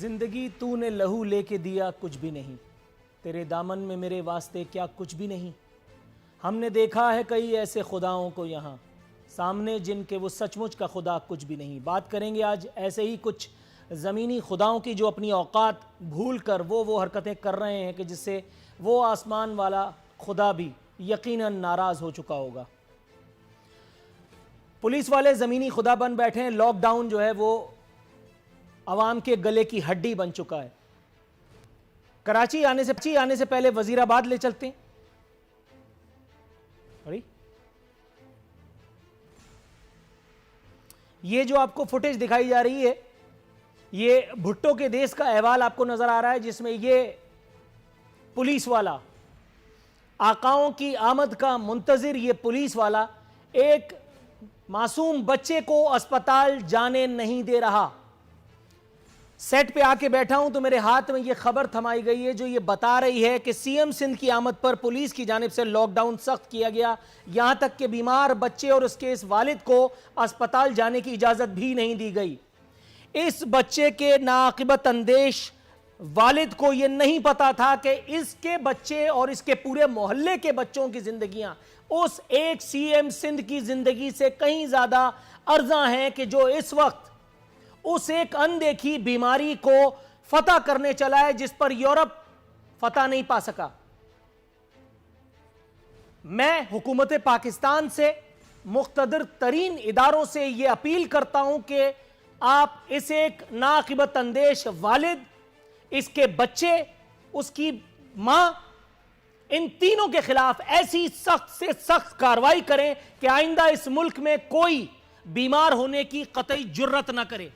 जिंदगी तूने लहू लेके दिया कुछ भी नहीं, तेरे दामन में मेरे वास्ते क्या कुछ भी नहीं। हमने देखा है कई ऐसे खुदाओं को यहाँ सामने जिनके वो सचमुच का खुदा कुछ भी नहीं। बात करेंगे आज ऐसे ही कुछ ज़मीनी खुदाओं की जो अपनी औकात भूल कर वो हरकतें कर रहे हैं कि जिससे वो आसमान वाला खुदा भी यकीनन नाराज़ हो चुका होगा। पुलिस वाले ज़मीनी खुदा बन बैठे हैं। लॉकडाउन जो है वो अवाम के गले की हड्डी बन चुका है। कराची आने से पहले वजीराबाद ले चलते हैं। अरे ये जो आपको फुटेज दिखाई जा रही है, ये भुट्टो के देश का अहवाल आपको नजर आ रहा है, जिसमें ये पुलिस वाला आकाओं की आमद का मुंतजिर ये पुलिस वाला एक मासूम बच्चे को अस्पताल जाने नहीं दे रहा। सेट पे आके बैठा हूं तो मेरे हाथ में ये खबर थमाई गई है जो ये बता रही है कि सीएम सिंध की आमद पर पुलिस की जानिब से लॉकडाउन सख्त किया गया। यहां तक कि बीमार बच्चे और उसके इस वालिद को अस्पताल जाने की इजाजत भी नहीं दी गई। इस बच्चे के नाआकिबत अंदेश वालिद को यह नहीं पता था कि इसके बच्चे और इसके पूरे मोहल्ले के बच्चों की जिंदगियां उस एक सीएम सिंध की जिंदगी से कहीं ज्यादा अर्जा हैं कि जो इस वक्त उस एक अनदेखी बीमारी को फतह करने चला है जिस पर यूरोप फतह नहीं पा सका। मैं हुकूमत पाकिस्तान से मुख्तदर तरीन इदारों से यह अपील करता हूं कि आप इस एक नाकिबत अंदेश वालिद, इसके बच्चे, उसकी मां, इन तीनों के खिलाफ ऐसी सख्त से सख्त कार्रवाई करें कि आइंदा इस मुल्क में कोई बीमार होने की कतई जुर्रत ना करे।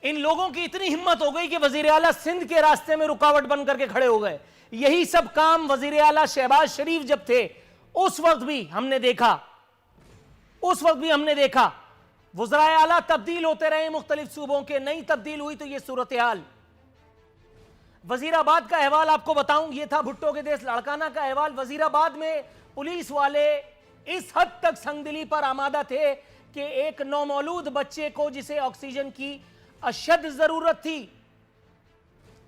इन लोगों की इतनी हिम्मत हो गई कि वजीर आला सिंध के रास्ते में रुकावट बन करके खड़े हो गए। यही सब काम वजीर आला शहबाज शरीफ जब थे उस वक्त भी हमने देखा वज़राए आला तब्दील होते रहे मुख्तलिफ सूबों के, नहीं तब्दील हुई तो यह सूरत हाल। वजीराबाद का अहवाल आपको बताऊं, यह था भुट्टो के देश लाड़काना का अहवाल। वजीराबाद में पुलिस वाले इस हद तक संगदिली पर आमादा थे कि एक नौमौलूद बच्चे को जिसे ऑक्सीजन की अशद जरूरत थी,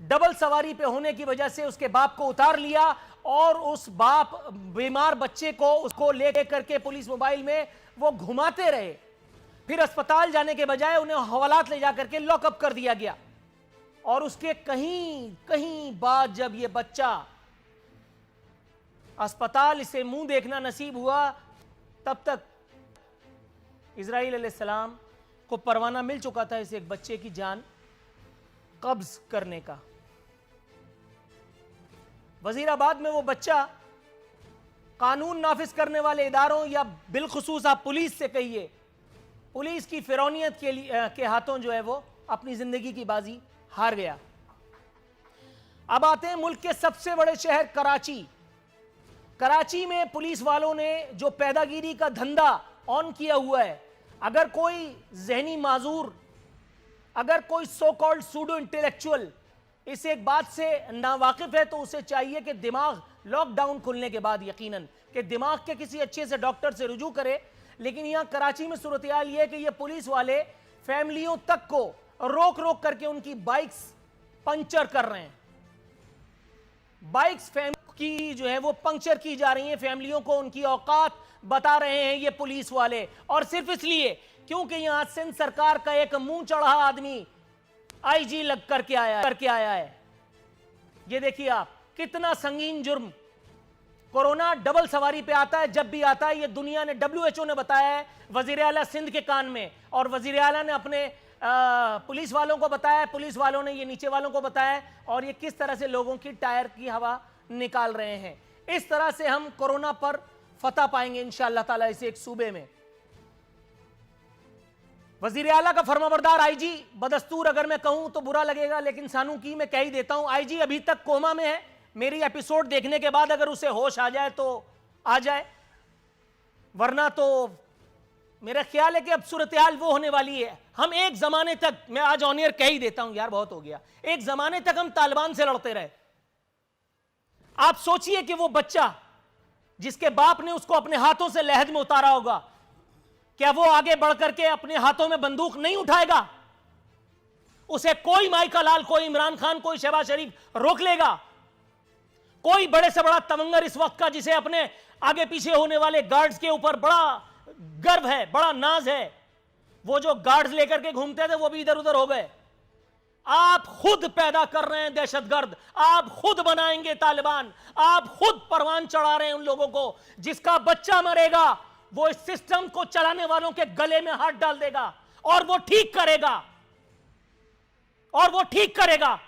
डबल सवारी पे होने की वजह से उसके बाप को उतार लिया और उस बाप बीमार बच्चे को उसको ले करके पुलिस मोबाइल में वो घुमाते रहे। फिर अस्पताल जाने के बजाय उन्हें हवालात ले जाकर के लॉकअप कर दिया गया। और उसके कहीं बाद जब ये बच्चा अस्पताल इसे मुंह देखना नसीब हुआ, तब तक इजराइल अलैहिस्सलाम को परवाना मिल चुका था इस एक बच्चे की जान कब्ज करने का। वजीराबाद में वो बच्चा कानून नाफिज करने वाले इदारों या बिलखुसूस आप पुलिस से कहिए, पुलिस की फिरौनियत के हाथों जो है वो अपनी जिंदगी की बाजी हार गया। अब आते हैं मुल्क के सबसे बड़े शहर कराची। कराची में पुलिस वालों ने जो पैदागिरी का धंधा ऑन किया हुआ है, अगर कोई जहनी माजूर, अगर कोई सो कॉल्ड सूडो इंटेलेक्चुअल इस एक बात से नावाकिफ है तो उसे चाहिए कि दिमाग लॉकडाउन खुलने के बाद यकीनन कि दिमाग के किसी अच्छे से डॉक्टर से रुजू करे। लेकिन यहां कराची में सूरत हाल यह है कि ये पुलिस वाले फैमिलियों तक को रोक रोक करके उनकी बाइक्स पंचर कर रहे हैं। बाइक्स की जो है वो पंक्चर की जा रही हैं, फैमिलियों को उनकी औकात बता रहे हैं ये पुलिस वाले। और सिर्फ इसलिए क्योंकि यहां सिंध सरकार का एक मुंह चढ़ा आदमी आईजी लग करके आया है। ये देखिए आप, कितना संगीन जुर्म। कोरोना डबल सवारी पे आता है, जब भी आता है ये दुनिया ने, WHO ने बताया है वजीर आला सिंध के कान में, और वजीर आला ने अपने पुलिस वालों को बताया, पुलिस वालों ने ये नीचे वालों को बताया, और ये किस तरह से लोगों की टायर की हवा निकाल रहे हैं। इस तरह से हम कोरोना पर फतह पाएंगे इंशाअल्लाह ताला इस एक सूबे में। वजीर आला का फरमाबरदार आईजी, बदस्तूर अगर मैं कहूं तो बुरा लगेगा लेकिन सानू की मैं कह ही देता हूं, आईजी अभी तक कोमा में है। मेरी एपिसोड देखने के बाद अगर उसे होश आ जाए तो आ जाए, वरना तो मेरा ख्याल है कि अब सूरत हाल वो होने वाली है। हम एक जमाने तक, मैं आज ऑन एयर कह ही देता हूं यार, बहुत हो गया, एक जमाने तक हम तालिबान से लड़ते रहे। आप सोचिए कि वो बच्चा जिसके बाप ने उसको अपने हाथों से लहद में उतारा होगा, क्या वो आगे बढ़कर के अपने हाथों में बंदूक नहीं उठाएगा? उसे कोई माइका लाल, कोई इमरान खान, कोई शहबाज शरीफ रोक लेगा? कोई बड़े से बड़ा तमंगर इस वक्त का, जिसे अपने आगे पीछे होने वाले गार्ड्स के ऊपर बड़ा गर्व है, बड़ा नाज है, वो जो गार्ड्स लेकर के घूमते थे वो भी इधर उधर हो गए। आप खुद पैदा कर रहे हैं दहशतगर्द, आप खुद बनाएंगे तालिबान, आप खुद परवान चढ़ा रहे हैं उन लोगों को। जिसका बच्चा मरेगा वो इस सिस्टम को चलाने वालों के गले में हाथ डाल देगा, और वो ठीक करेगा, और वो ठीक करेगा।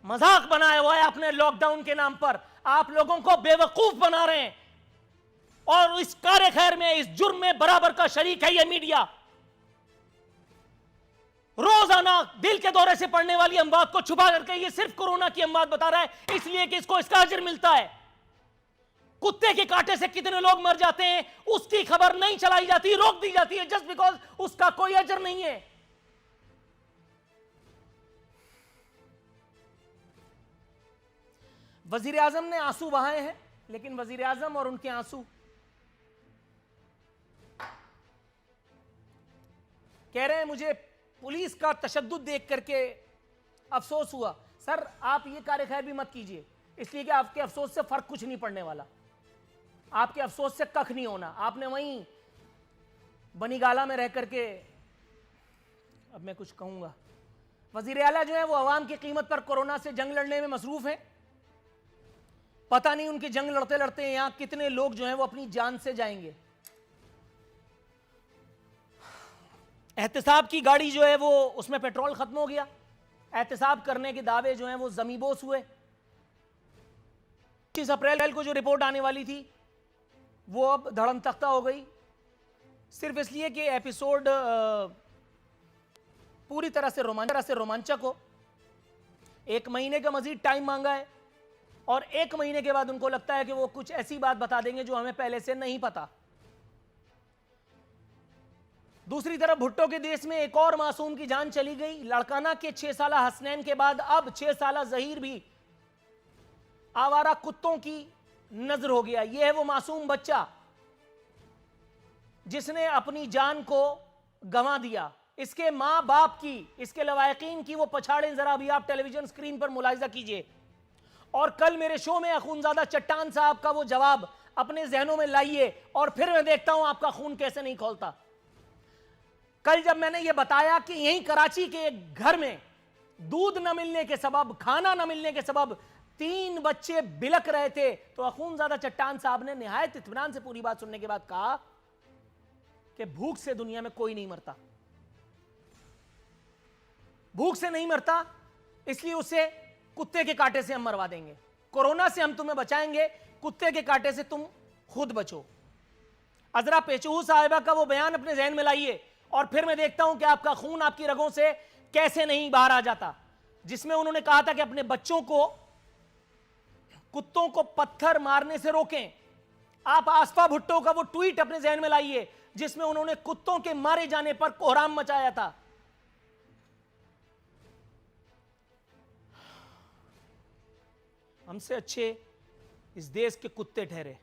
मजाक बनाया हुआ है अपने लॉकडाउन के नाम पर, आप लोगों को बेवकूफ बना रहे हैं, और इस कार्य खैर में, इस जुर्म में बराबर का शरीक है ये मीडिया। रोजाना दिल के दौरे से पड़ने वाली अमवात को छुपा करके ये सिर्फ कोरोना की अमवात बता रहा है, इसलिए कि इसको इसका अजर मिलता है। कुत्ते के कांटे से कितने लोग मर जाते हैं उसकी खबर नहीं चलाई जाती, रोक दी जाती है, जस्ट बिकॉज उसका कोई अजर नहीं है। वजीर आजम ने आंसू बहाए हैं, लेकिन वजीर आजम और उनके आंसू, कह रहे हैं मुझे पुलिस का तशद्दुद देख करके अफसोस हुआ। सर आप ये कार्य खैर भी मत कीजिए, इसलिए कि आपके अफसोस से फर्क कुछ नहीं पड़ने वाला, आपके अफसोस से कख नहीं होना। आपने वहीं बनीगाला में रह करके, अब मैं कुछ कहूंगा, वजीर आला जो है वो अवाम की कीमत पर कोरोना से जंग लड़ने में मसरूफ है। पता नहीं उनकी जंग लड़ते लड़ते यहां कितने लोग जो हैं वो अपनी जान से जाएंगे। एहतसाब की गाड़ी जो है वो, उसमें पेट्रोल खत्म हो गया, एहतसाब करने के दावे जो हैं वो जमीबोस हुए। 30 अप्रैल को जो रिपोर्ट आने वाली थी वो अब धड़म तख्ता हो गई, सिर्फ इसलिए कि एपिसोड पूरी तरह से रोमांचक हो। 1 महीने का मजीद टाइम मांगा है, और 1 महीने के बाद उनको लगता है कि वो कुछ ऐसी बात बता देंगे जो हमें पहले से नहीं पता। दूसरी तरफ भुट्टो के देश में एक और मासूम की जान चली गई। लड़काना के 6 साला हसनैन के बाद अब 6 साला जहीर भी आवारा कुत्तों की नजर हो गया। यह है वो मासूम बच्चा जिसने अपनी जान को गंवा दिया। इसके मां बाप की, इसके लवायकीन की वो पछाड़ें जरा भी आप टेलीविजन स्क्रीन पर मुलाहिजा कीजिए। और कल मेरे शो में अखूनजादा चट्टान साहब का वो जवाब अपने जहनों में लाइए, और फिर मैं देखता हूं आपका खून कैसे नहीं खौलता। कल जब मैंने ये बताया कि यहीं कराची के एक घर में दूध न मिलने के सबब, खाना न मिलने के सबब 3 बच्चे बिलक रहे थे, तो अखूनजादा चट्टान साहब ने निहायत इत्मीनान से पूरी बात सुनने के बाद कहा कि भूख से दुनिया में कोई नहीं मरता, भूख से नहीं मरता, इसलिए उसे कुत्ते के कांटे से हम मरवा देंगे। कोरोना से हम तुम्हें बचाएंगे, कुत्ते के कांटे से तुम खुद बचो। अजरा पेचूहू साहिबा का वो बयान अपने जहन में लाइए, और फिर मैं देखता हूं कि आपका खून आपकी रगों से कैसे नहीं बाहर आ जाता, जिसमें उन्होंने कहा था कि अपने बच्चों को कुत्तों को पत्थर मारने से रोकें। आप आसफा भुट्टो का वो ट्वीट अपने जहन में लाइए जिसमें उन्होंने कुत्तों के मारे जाने पर कोहराम मचाया था। हमसे अच्छे इस देश के कुत्ते ठहरे।